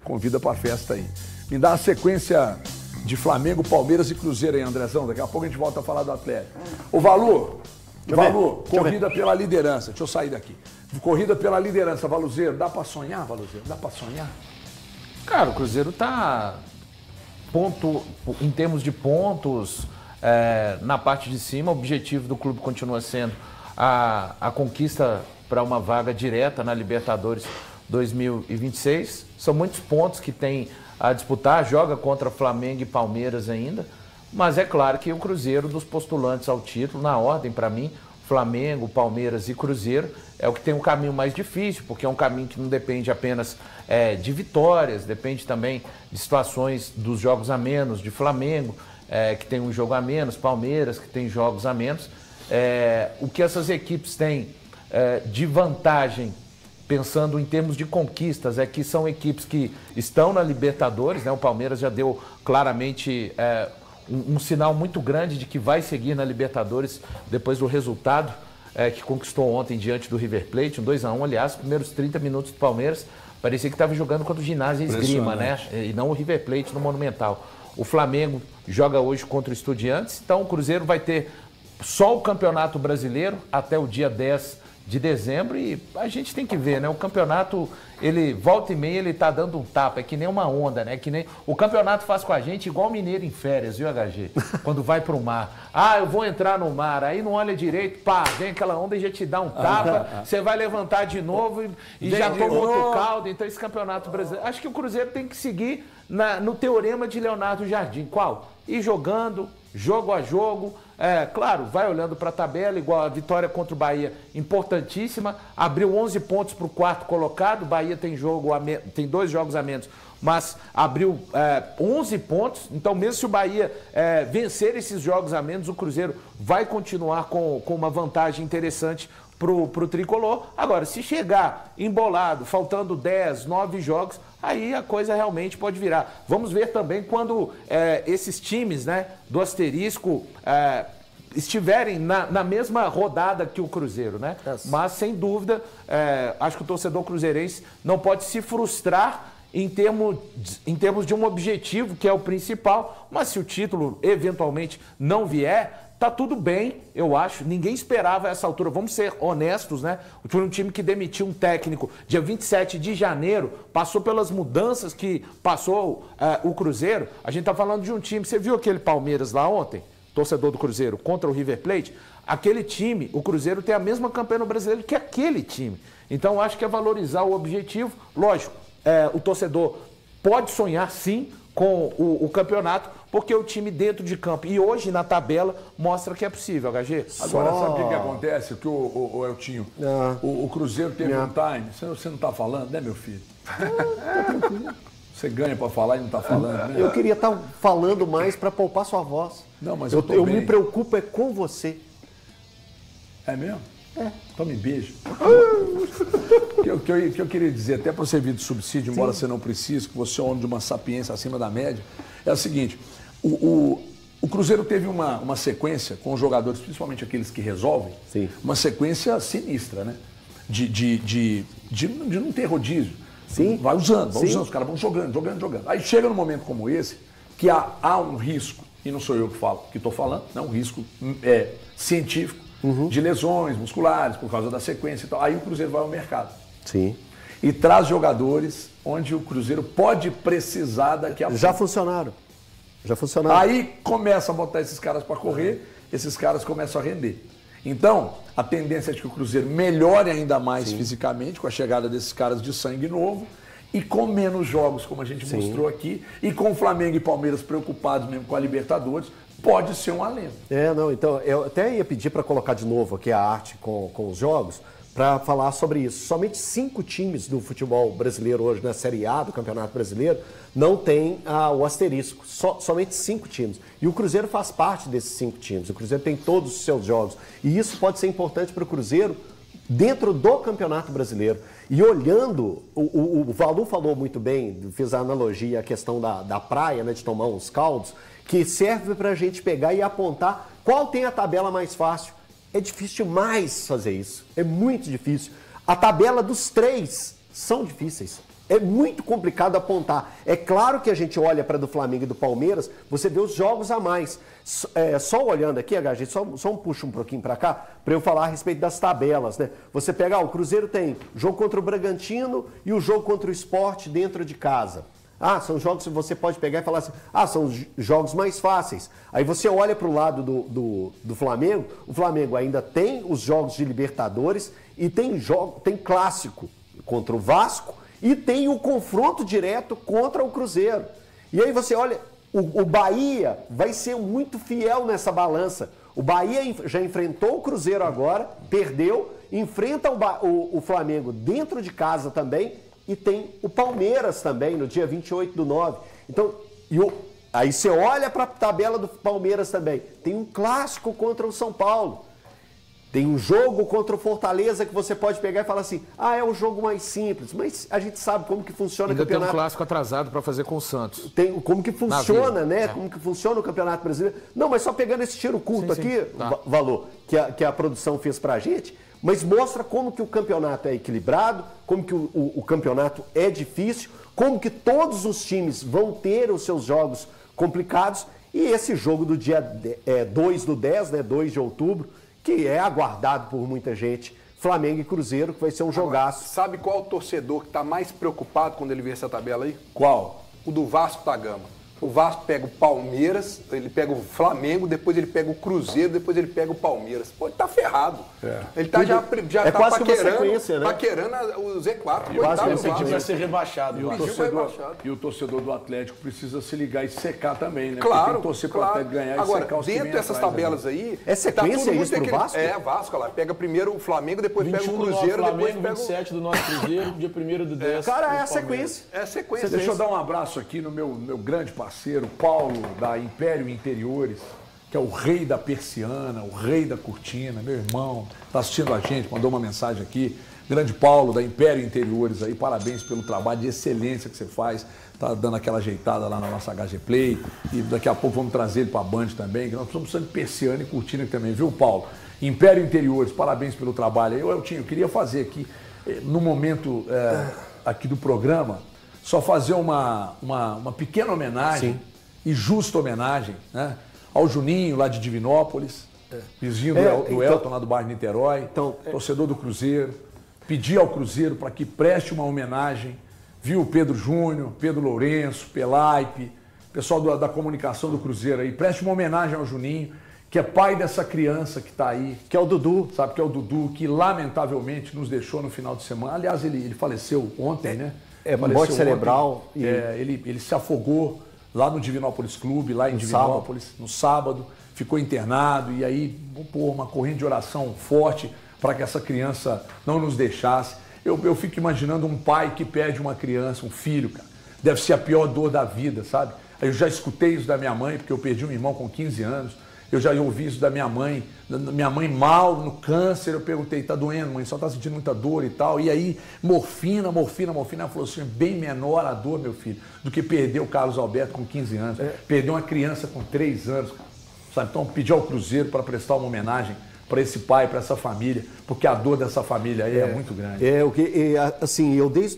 convida para a festa aí. Me dá a sequência de Flamengo, Palmeiras e Cruzeiro aí, Andrezão. Daqui a pouco a gente volta a falar do Atlético. Ô, Valu, corrida pela liderança. Deixa eu sair daqui. Corrida pela liderança, Valuzeiro. Dá para sonhar, Valuzeiro? Dá para sonhar? Cara, o Cruzeiro tá em termos de pontos, na parte de cima, o objetivo do clube continua sendo a conquista para uma vaga direta na Libertadores 2026. São muitos pontos que tem a disputar, joga contra Flamengo e Palmeiras ainda, mas é claro que o Cruzeiro, dos postulantes ao título, na ordem para mim, Flamengo, Palmeiras e Cruzeiro, é o que tem um caminho mais difícil, porque é um caminho que não depende apenas de vitórias, depende também de situações dos jogos a menos, de Flamengo, que tem um jogo a menos, Palmeiras, que tem jogos a menos. O que essas equipes têm de vantagem, pensando em termos de conquistas, é que são equipes que estão na Libertadores, né? O Palmeiras já deu claramente um sinal muito grande de que vai seguir na Libertadores depois do resultado que conquistou ontem diante do River Plate, um 2-1, aliás, os primeiros 30 minutos do Palmeiras, parecia que estava jogando contra o Ginásio e Esgrima, né? E não o River Plate no Monumental. O Flamengo joga hoje contra o Estudiantes, então o Cruzeiro vai ter só o Campeonato Brasileiro até o dia 10 de dezembro e a gente tem que ver, né? O campeonato, ele volta e meia, ele tá dando um tapa, é que nem uma onda, né? Que nem o campeonato faz com a gente igual o mineiro em férias, viu, HG? Quando vai pro mar. Eu vou entrar no mar, aí não olha direito, pá, vem aquela onda e já te dá um tapa, você vai levantar de novo e já toma outro caldo. Então esse campeonato brasileiro, acho que o Cruzeiro tem que seguir no teorema de Leonardo Jardim. Qual? Ir jogando, jogo a jogo. Claro, vai olhando para a tabela, igual a vitória contra o Bahia, importantíssima, abriu 11 pontos para o quarto colocado, o Bahia tem 2 jogos a menos, mas abriu 11 pontos, então mesmo se o Bahia vencer esses jogos a menos, o Cruzeiro vai continuar com uma vantagem interessante pro Tricolor. Agora, se chegar embolado, faltando 10, 9 jogos, aí a coisa realmente pode virar. Vamos ver também quando esses times, né, do asterisco estiverem na mesma rodada que o Cruzeiro, né? Mas, sem dúvida, acho que o torcedor cruzeirense não pode se frustrar em termos de um objetivo, que é o principal, mas se o título eventualmente não vier, tá tudo bem, eu acho. Ninguém esperava essa altura. Vamos ser honestos, né? Foi um time que demitiu um técnico dia 27 de janeiro, passou pelas mudanças que passou o Cruzeiro. A gente tá falando de um time. Você viu aquele Palmeiras lá ontem? Torcedor do Cruzeiro contra o River Plate? Aquele time, o Cruzeiro tem a mesma campanha no Brasileiro que aquele time. Então, acho que é valorizar o objetivo. Lógico, o torcedor pode sonhar, sim, com o campeonato, porque o time dentro de campo e hoje na tabela mostra que é possível, HG. Agora, sabe o que acontece? Que o Eltinho, o Cruzeiro teve um time, você não está falando, né, meu filho? Você ganha para falar e não está falando, né? Eu queria estar falando mais para poupar sua voz. Não, mas eu me preocupo com você. É mesmo? Então me beija. O que eu queria dizer, até para você vir de subsídio, embora você não precise, que você é um homem de uma sapiência acima da média, é o seguinte, o Cruzeiro teve uma sequência com os jogadores, principalmente aqueles que resolvem, uma sequência sinistra, né? De não ter rodízio. Sim. Vai usando, os caras vão jogando. Aí chega num momento como esse, que há um risco, e não sou eu que estou falando, é um risco científico, de lesões musculares por causa da sequência e tal. Aí o Cruzeiro vai ao mercado. Sim. E traz jogadores onde o Cruzeiro pode precisar daqui a pouco. Já funcionaram. Aí começa a botar esses caras para correr, esses caras começam a render. Então, a tendência é de que o Cruzeiro melhore ainda mais fisicamente com a chegada desses caras de sangue novo e com menos jogos, como a gente mostrou aqui, e com o Flamengo e Palmeiras preocupados mesmo com a Libertadores, pode ser um alento. Então, eu até ia pedir para colocar de novo aqui a arte com os jogos, para falar sobre isso. Somente 5 times do futebol brasileiro hoje, na Série A do Campeonato Brasileiro, não tem o asterisco. Somente 5 times. E o Cruzeiro faz parte desses 5 times. O Cruzeiro tem todos os seus jogos. E isso pode ser importante para o Cruzeiro dentro do Campeonato Brasileiro. E olhando, o Valu falou muito bem, fez a analogia à questão da praia, né, de tomar uns caldos, que serve para a gente pegar e apontar qual tem a tabela mais fácil. É difícil demais fazer isso. É muito difícil. A tabela dos 3 são difíceis. É muito complicado apontar. É claro que a gente olha para do Flamengo e do Palmeiras, você vê os jogos a mais. Só olhando aqui, HG, só puxa um pouquinho para cá, para eu falar a respeito das tabelas, né? Você pega, o Cruzeiro tem jogo contra o Bragantino e o jogo contra o Sport dentro de casa. São jogos que você pode pegar e falar assim, são os jogos mais fáceis. Aí você olha para o lado do Flamengo, o Flamengo ainda tem os jogos de Libertadores e tem clássico contra o Vasco e tem o confronto direto contra o Cruzeiro. E aí você olha, o Bahia vai ser muito fiel nessa balança. O Bahia já enfrentou o Cruzeiro agora, perdeu, enfrenta o Flamengo dentro de casa também, e tem o Palmeiras também, no dia 28/9. Então, aí você olha para a tabela do Palmeiras também. Tem um clássico contra o São Paulo. Tem um jogo contra o Fortaleza que você pode pegar e falar assim, é um jogo mais simples. Mas a gente sabe como que funciona o campeonato. Ainda tem um clássico atrasado para fazer com o Santos. Como que funciona, né? Como que funciona o Campeonato Brasileiro. Não, mas só pegando esse tiro curto aqui, tá. Valor, que a produção fez para a gente, mas mostra como que o campeonato é equilibrado, como que o campeonato é difícil, como que todos os times vão ter os seus jogos complicados. E esse jogo do dia 2/10, né, 2 de outubro, que é aguardado por muita gente, Flamengo e Cruzeiro, que vai ser um jogaço. Sabe qual o torcedor que está mais preocupado quando ele vê essa tabela aí? Qual? O do Vasco da Gama. O Vasco pega o Palmeiras, ele pega o Flamengo, depois ele pega o Cruzeiro, depois ele pega o Palmeiras. Pô, ele tá ferrado. Ele tá já tá quase né? paquerando o Z4. Esse time vai ser rebaixado. E o torcedor do Atlético precisa se ligar e secar também, né? Claro, tem que torcer para o Atlético ganhar e agora, secar os dentro dessas tabelas aí... É sequência isso pro Vasco? Vasco, lá. Pega primeiro o Flamengo, depois pega o Cruzeiro, depois pega o... 27 do nosso Cruzeiro, dia 1/10. Cara, é a sequência. É a sequência. Deixa eu dar um abraço aqui no meu grande parceiro, Paulo, da Império Interiores, que é o rei da persiana, o rei da cortina, meu irmão, está assistindo a gente, mandou uma mensagem aqui. Grande Paulo, da Império Interiores, aí, parabéns pelo trabalho de excelência que você faz, tá dando aquela ajeitada lá na nossa HG Play, e daqui a pouco vamos trazer ele para a Band também, que nós estamos precisando de persiana e cortina também, viu, Paulo? Império Interiores, parabéns pelo trabalho. Eu queria fazer aqui, no momento aqui do programa, só fazer uma pequena homenagem. Sim. E justa homenagem, né, ao Juninho, lá de Divinópolis, vizinho do Elton, lá do bairro Niterói, torcedor do Cruzeiro. Pedir ao Cruzeiro para que preste uma homenagem, viu, Pedro Júnior, Pedro Lourenço, Pelaipe, pessoal da comunicação do Cruzeiro aí, preste uma homenagem ao Juninho, que é pai dessa criança que está aí. Que é o Dudu. Sabe, que é o Dudu, que lamentavelmente nos deixou no final de semana. Aliás, ele faleceu ontem, né? Morte cerebral. Ele se afogou lá no Divinópolis Clube, lá em Divinópolis, no sábado, ficou internado e aí, uma corrente de oração forte para que essa criança não nos deixasse. Eu fico imaginando um pai que perde uma criança, um filho, cara. Deve ser a pior dor da vida, sabe? Eu já escutei isso da minha mãe, porque eu perdi um irmão com 15 anos. Eu já ouvi isso da minha mãe mal, no câncer. Eu perguntei, tá doendo, mãe? Só tá sentindo muita dor e tal. E aí, morfina. Ela falou assim, bem menor a dor, meu filho, do que perder o Carlos Alberto com 15 anos. Perder uma criança com 3 anos, sabe? Então, pedir ao Cruzeiro para prestar uma homenagem para esse pai, para essa família, porque a dor dessa família aí é muito grande. Assim, eu desde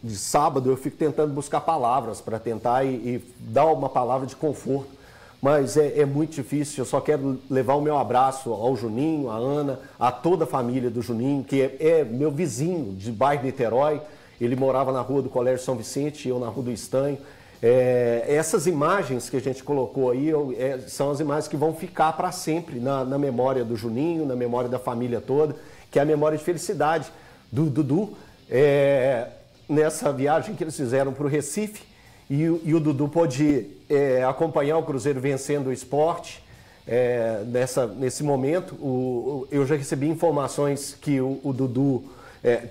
de sábado eu fico tentando buscar palavras para tentar e dar uma palavra de conforto. Mas é muito difícil, eu só quero levar o meu abraço ao Juninho, à Ana, a toda a família do Juninho, que é meu vizinho de bairro Niterói. Ele morava na rua do Colégio São Vicente e eu na rua do Estanho. Essas imagens que a gente colocou aí são as imagens que vão ficar para sempre na memória do Juninho, na memória da família toda, que é a memória de felicidade do Dudu. Nessa viagem que eles fizeram para o Recife, e o Dudu pôde acompanhar o Cruzeiro vencendo o Sport nesse momento. Eu já recebi informações que o Dudu,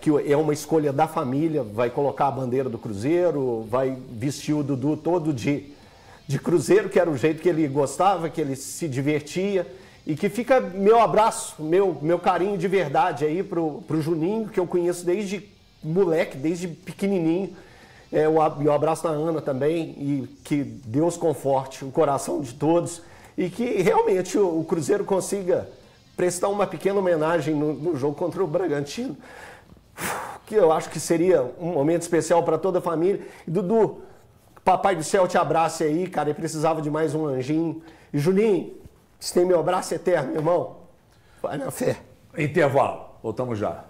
que é uma escolha da família, vai colocar a bandeira do Cruzeiro, vai vestir o Dudu todo de Cruzeiro, que era o jeito que ele gostava, que ele se divertia. E que fica meu abraço, meu carinho de verdade aí pro Juninho, que eu conheço desde moleque, desde pequenininho. E o abraço na Ana também, e que Deus conforte o coração de todos e que realmente o Cruzeiro consiga prestar uma pequena homenagem no jogo contra o Bragantino, que eu acho que seria um momento especial para toda a família. E, Dudu, papai do céu te abrace aí, cara, e precisava de mais um anjinho. E Juninho, você tem meu abraço eterno, meu irmão. Vai na fé. Intervalo. Voltamos já.